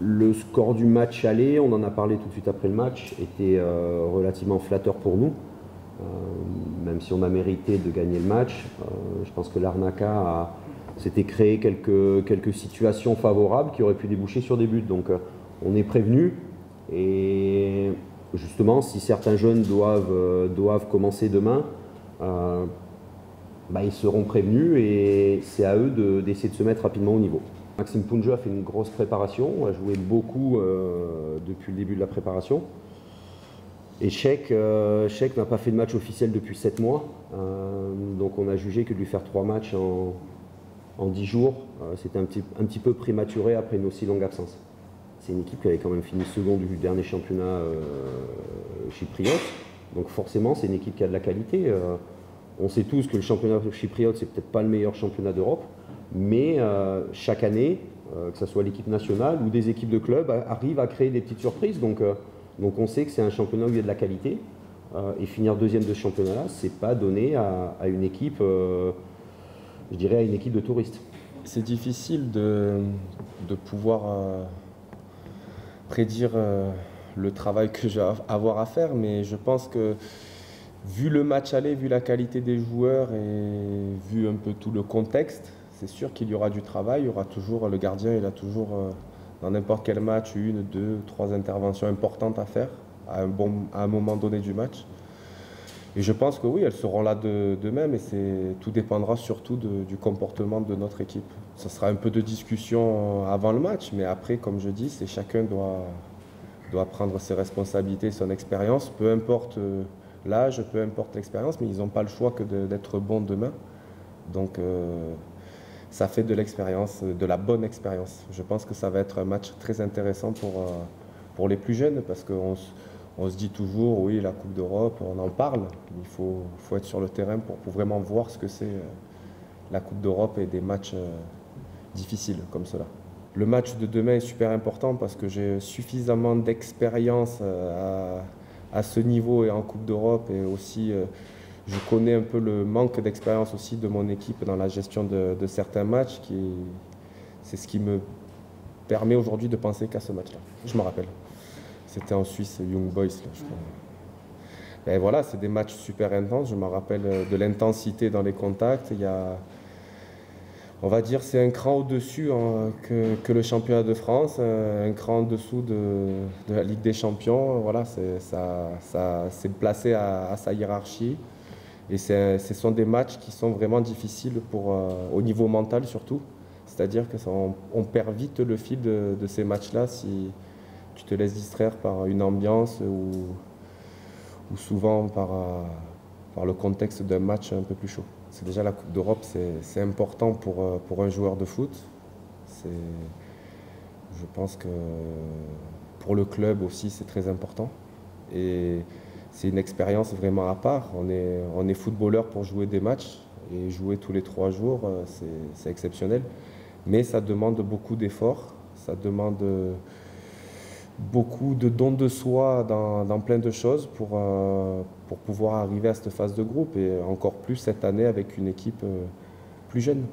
Le score du match aller, on en a parlé tout de suite après le match, était relativement flatteur pour nous. Même si on a mérité de gagner le match, je pense que l'Arnaca s'était créé quelques situations favorables qui auraient pu déboucher sur des buts. Donc on est prévenu et justement si certains jeunes doivent commencer demain, ils seront prévenus et c'est à eux d'essayer de se mettre rapidement au niveau. Maxime Pounjeu a fait une grosse préparation, a joué beaucoup depuis le début de la préparation. Et Cheikh n'a pas fait de match officiel depuis 7 mois, donc on a jugé que de lui faire 3 matchs en 10 jours, c'était un petit peu prématuré après une aussi longue absence. C'est une équipe qui avait quand même fini second du dernier championnat chypriote, donc forcément c'est une équipe qui a de la qualité. On sait tous que le championnat chypriote c'est peut-être pas le meilleur championnat d'Europe, mais chaque année, que ce soit l'équipe nationale ou des équipes de club, arrivent à créer des petites surprises. Donc on sait que c'est un championnat où il y a de la qualité. Et finir deuxième de ce championnat-là, c'est pas donné à une équipe, je dirais à une équipe de touristes. C'est difficile de pouvoir prédire le travail que je vais avoir à faire, mais je pense que vu le match aller, vu la qualité des joueurs et vu un peu tout le contexte, c'est sûr qu'il y aura du travail. Il y aura toujours, le gardien, il a toujours, dans n'importe quel match, 1, 2, 3 interventions importantes à faire à un moment donné du match. Et je pense que oui, elles seront là de même et tout dépendra surtout du comportement de notre équipe. Ça sera un peu de discussion avant le match, mais après, comme je dis, chacun doit prendre ses responsabilités, son expérience, peu importe l'âge, peu importe l'expérience, mais ils n'ont pas le choix que d'être bons demain. Donc ça fait de l'expérience, de la bonne expérience. Je pense que ça va être un match très intéressant pour les plus jeunes parce qu'on se dit toujours, oui, la Coupe d'Europe, on en parle. Il faut être sur le terrain pour vraiment voir ce que c'est la Coupe d'Europe et des matchs difficiles comme cela. Le match de demain est super important parce que j'ai suffisamment d'expérience à ce niveau et en Coupe d'Europe et aussi je connais un peu le manque d'expérience aussi de mon équipe dans la gestion de certains matchs. C'est ce qui me permet aujourd'hui de penser qu'à ce match-là. Je me rappelle. C'était en Suisse, Young Boys, là, je crois. Et voilà, c'est des matchs super intenses. Je me rappelle de l'intensité dans les contacts. On va dire c'est un cran au-dessus que le championnat de France, un cran en dessous de la Ligue des Champions. Voilà, c'est placé à sa hiérarchie. Et ce sont des matchs qui sont vraiment difficiles au niveau mental surtout. C'est-à-dire qu'on perd vite le fil de ces matchs-là si tu te laisses distraire par une ambiance ou souvent par le contexte d'un match un peu plus chaud. C'est déjà la Coupe d'Europe, c'est important pour un joueur de foot. Je pense que pour le club aussi, c'est très important. Et c'est une expérience vraiment à part. On est footballeur pour jouer des matchs et jouer tous les 3 jours, c'est exceptionnel. Mais ça demande beaucoup d'efforts, ça demande beaucoup de dons de soi dans plein de choses pour pouvoir arriver à cette phase de groupe et encore plus cette année avec une équipe plus jeune.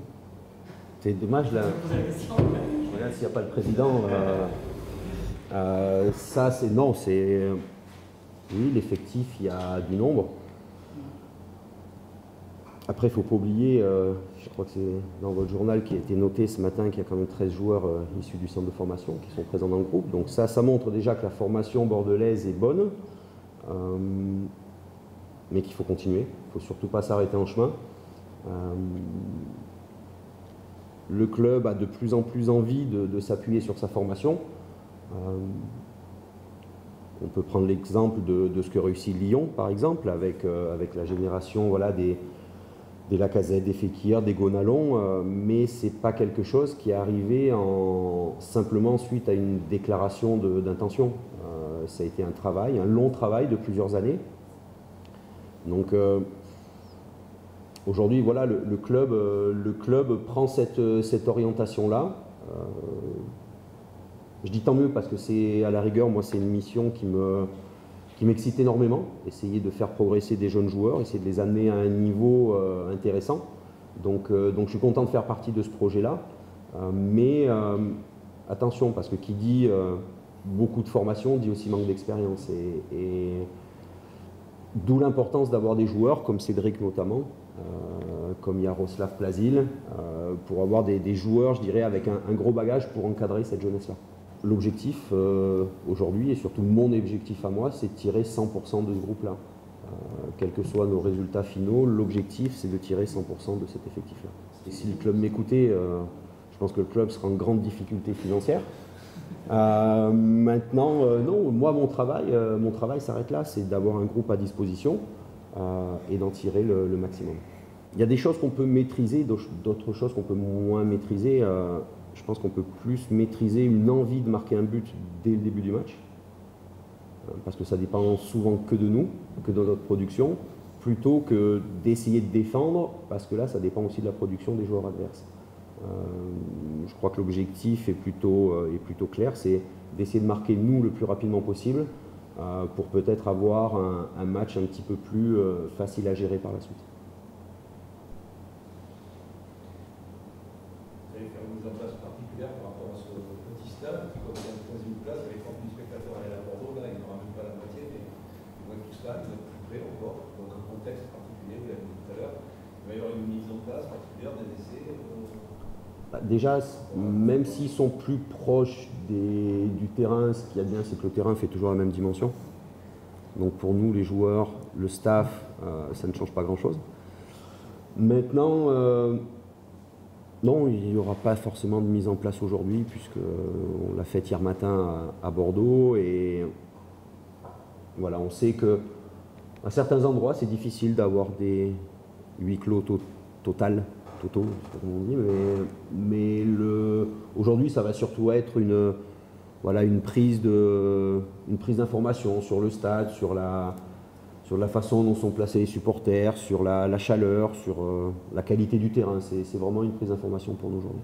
C'est dommage là. Je regarde s'il n'y a pas le président. Ça c'est non, c'est oui l'effectif, il y a du nombre. Après, il ne faut pas oublier, je crois que c'est dans votre journal qui a été noté ce matin qu'il y a quand même 13 joueurs issus du centre de formation qui sont présents dans le groupe. Donc ça montre déjà que la formation bordelaise est bonne, mais qu'il faut continuer. Il ne faut surtout pas s'arrêter en chemin. Le club a de plus en plus envie de s'appuyer sur sa formation. On peut prendre l'exemple de ce que réussit Lyon, par exemple, avec la génération voilà, des Lacazette, des Fekir, des Gonalons, mais ce n'est pas quelque chose qui est arrivé simplement suite à une déclaration d'intention. Ça a été un travail, un long travail de plusieurs années. Donc aujourd'hui, voilà, le club prend cette orientation-là. Je dis tant mieux parce que c'est à la rigueur, moi c'est une mission qui m'excite énormément. Essayer de faire progresser des jeunes joueurs, essayer de les amener à un niveau intéressant. Donc je suis content de faire partie de ce projet-là. Mais attention, parce que qui dit beaucoup de formation dit aussi manque d'expérience. Et d'où l'importance d'avoir des joueurs comme Cédric notamment, comme Jaroslav Plazil, pour avoir des joueurs, je dirais, avec un gros bagage pour encadrer cette jeunesse-là. L'objectif aujourd'hui, et surtout mon objectif à moi, c'est de tirer 100% de ce groupe-là. Quels que soient nos résultats finaux, l'objectif c'est de tirer 100% de cet effectif-là. Et si le club m'écoutait, je pense que le club sera en grande difficulté financière. Maintenant, non, moi mon travail s'arrête là, c'est d'avoir un groupe à disposition et d'en tirer le maximum. Il y a des choses qu'on peut maîtriser, d'autres choses qu'on peut moins maîtriser. Je pense qu'on peut plus maîtriser une envie de marquer un but dès le début du match, parce que ça dépend souvent que de nous, que de notre production, plutôt que d'essayer de défendre, parce que là ça dépend aussi de la production des joueurs adverses. Je crois que l'objectif est plutôt clair, c'est d'essayer de marquer nous le plus rapidement possible pour peut-être avoir un match un petit peu plus facile à gérer par la suite. Vous allez faire une mise en place particulière par rapport à ce petit stade qui, comme il y a une troisième place, avec 30 000 spectateurs à la Bordeaux, là, ils n'en ramènent pas la moitié, mais on voit que tout ça, ils sont plus près encore, donc un contexte particulier, vous l'avez dit tout à l'heure. Il va y avoir une mise en place particulière des essais. Déjà, même s'ils sont plus proches du terrain, ce qu'il y a de bien, c'est que le terrain fait toujours la même dimension. Donc pour nous, les joueurs, le staff, ça ne change pas grand-chose. Maintenant, non, il n'y aura pas forcément de mise en place aujourd'hui, puisqu'on l'a fait hier matin à Bordeaux. Et voilà, on sait qu'à certains endroits, c'est difficile d'avoir des huis clos totaux, je sais pas comment on dit, mais aujourd'hui ça va surtout être une prise d'information sur le stade, sur la façon dont sont placés les supporters, sur la chaleur, sur la qualité du terrain. C'est vraiment une prise d'information pour nous aujourd'hui.